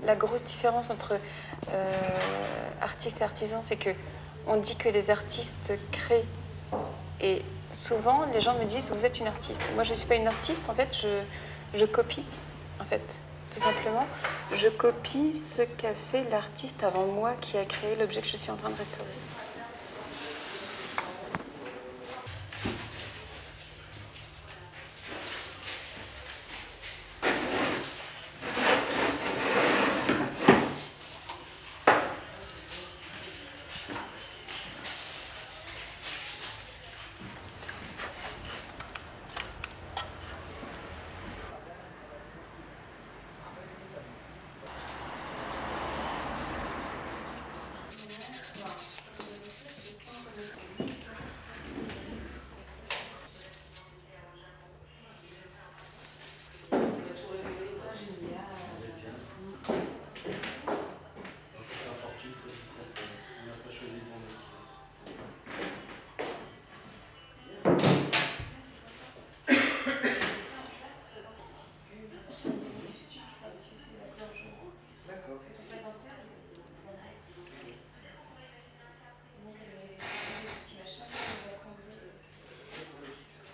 la grosse différence entre artistes et artisans, c'est que on dit que les artistes créent. Et souvent, les gens me disent, vous êtes une artiste. Moi, je ne suis pas une artiste, en fait, je copie, en fait, tout simplement. Je copie ce qu'a fait l'artiste avant moi qui a créé l'objet que je suis en train de restaurer.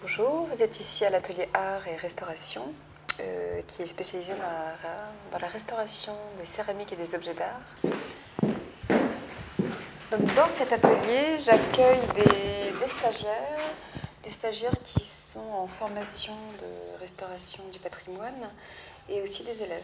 Bonjour, vous êtes ici à l'atelier Art et Restauration, qui est spécialisé dans la restauration des céramiques et des objets d'art. Donc, dans cet atelier, j'accueille des stagiaires qui sont en formation de restauration du patrimoine et aussi des élèves.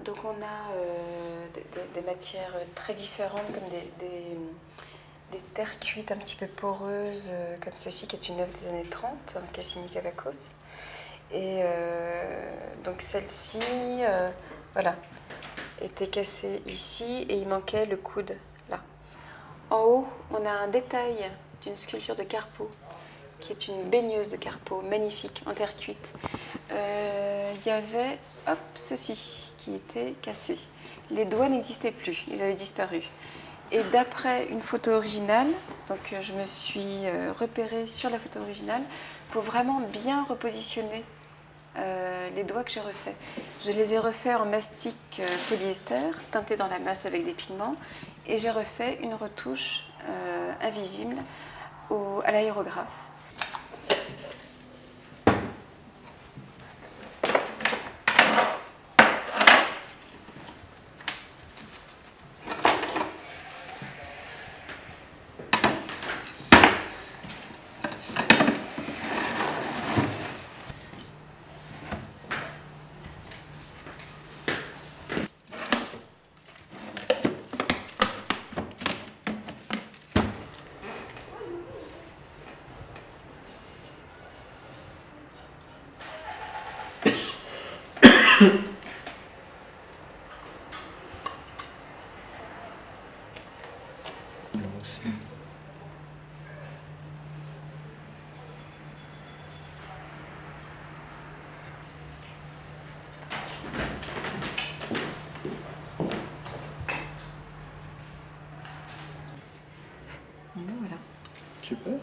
Donc on a des matières très différentes, comme des terres cuites un petit peu poreuses, comme ceci qui est une œuvre des années 30, Cassini Cavacos. Et donc celle-ci, voilà, était cassée ici et il manquait le coude là. En haut, on a un détail d'une sculpture de Carpeaux, qui est une baigneuse de Carpeaux, magnifique, en terre cuite. Il y avait, hop, ceci qui était cassé. Les doigts n'existaient plus, ils avaient disparu. Et d'après une photo originale, donc je me suis repérée sur la photo originale pour vraiment bien repositionner les doigts que j'ai refaits. Je les ai refaits en mastic polyester, teinté dans la masse avec des pigments, et j'ai refait une retouche invisible à l'aérographe. Voilà. Super.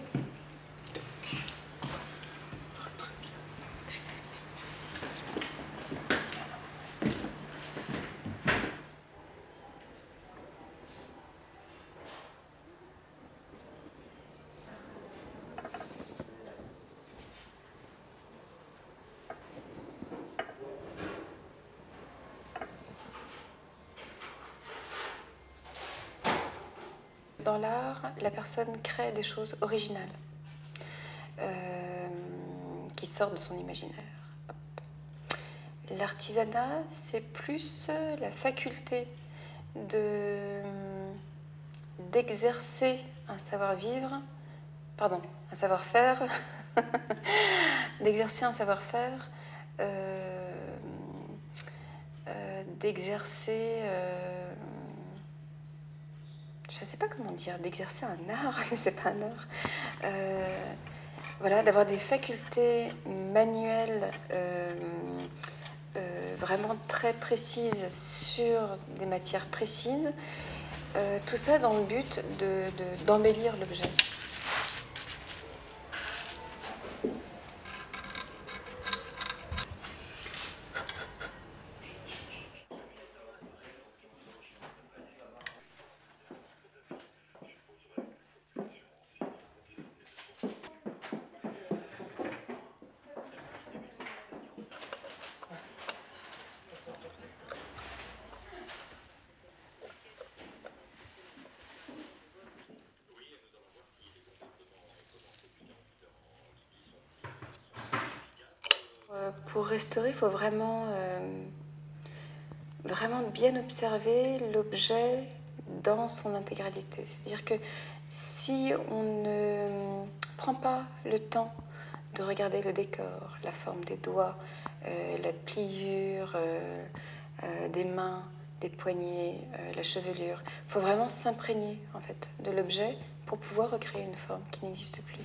Dans l'art, la personne crée des choses originales qui sortent de son imaginaire. L'artisanat, c'est plus la faculté d'exercer un savoir-vivre, pardon, un savoir-faire, d'exercer un savoir-faire d'exercer, je ne sais pas comment dire, d'exercer un art, mais c'est pas un art. Voilà, d'avoir des facultés manuelles vraiment très précises sur des matières précises. Tout ça dans le but d'embellir l'objet. Pour restaurer, il faut vraiment bien observer l'objet dans son intégralité. C'est-à-dire que si on ne prend pas le temps de regarder le décor, la forme des doigts, la pliure des mains, des poignets, la chevelure, il faut vraiment s'imprégner en fait de l'objet pour pouvoir recréer une forme qui n'existe plus.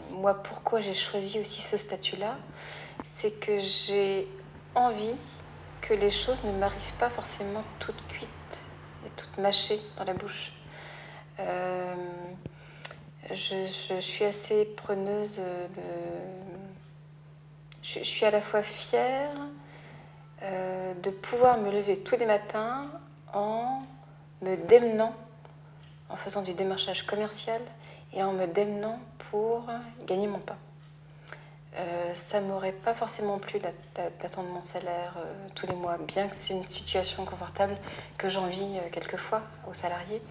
Moi, pourquoi j'ai choisi aussi ce statut-là, c'est que j'ai envie que les choses ne m'arrivent pas forcément toutes cuites et toutes mâchées dans la bouche. Je suis assez preneuse de... Je suis à la fois fière de pouvoir me lever tous les matins en me démenant, en faisant du démarchage commercial et en me démenant pour gagner mon pain. Ça ne m'aurait pas forcément plu d'attendre mon salaire tous les mois, bien que c'est une situation confortable que j'envie quelquefois aux salariés.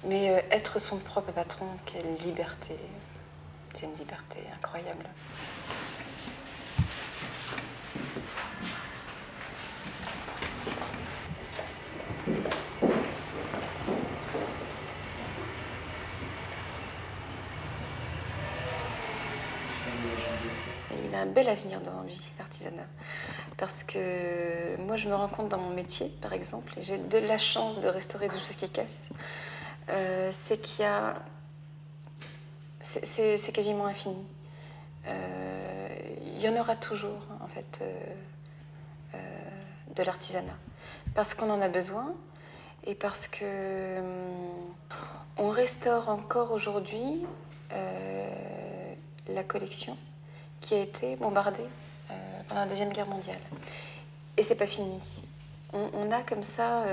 Mais être son propre patron, quelle liberté! C'est une liberté incroyable. Il a un bel avenir devant lui, l'artisanat. Parce que moi, je me rends compte dans mon métier, par exemple, et j'ai de la chance de restaurer des choses qui cassent, c'est qu'il y a... C'est quasiment infini. Il y en aura toujours, en fait, de l'artisanat. Parce qu'on en a besoin et parce que on restaure encore aujourd'hui la collection qui a été bombardée pendant la Deuxième Guerre mondiale. Et c'est pas fini. On a comme ça,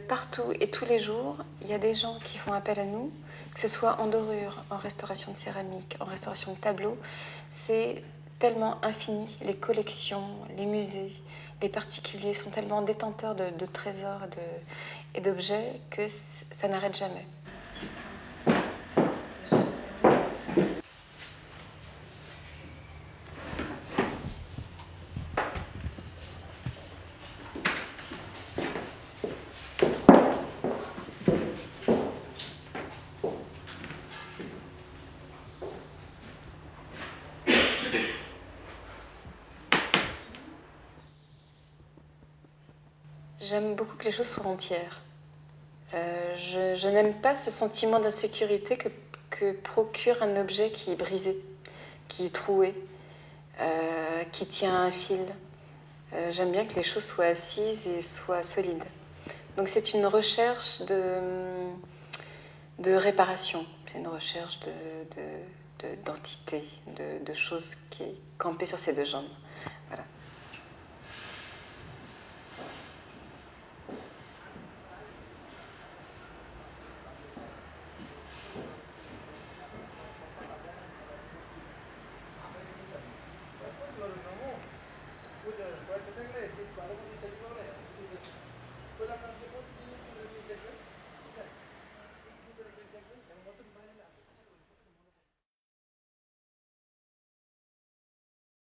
partout et tous les jours, il y a des gens qui font appel à nous, que ce soit en dorure, en restauration de céramique, en restauration de tableaux. C'est tellement infini. Les collections, les musées, les particuliers sont tellement détenteurs de trésors et d'objets que ça n'arrête jamais. J'aime beaucoup que les choses soient entières. Je n'aime pas ce sentiment d'insécurité que procure un objet qui est brisé, qui est troué, qui tient un fil. J'aime bien que les choses soient assises et soient solides. Donc c'est une recherche de réparation, c'est une recherche d'entité, de choses qui est campée sur ses deux jambes. Voilà.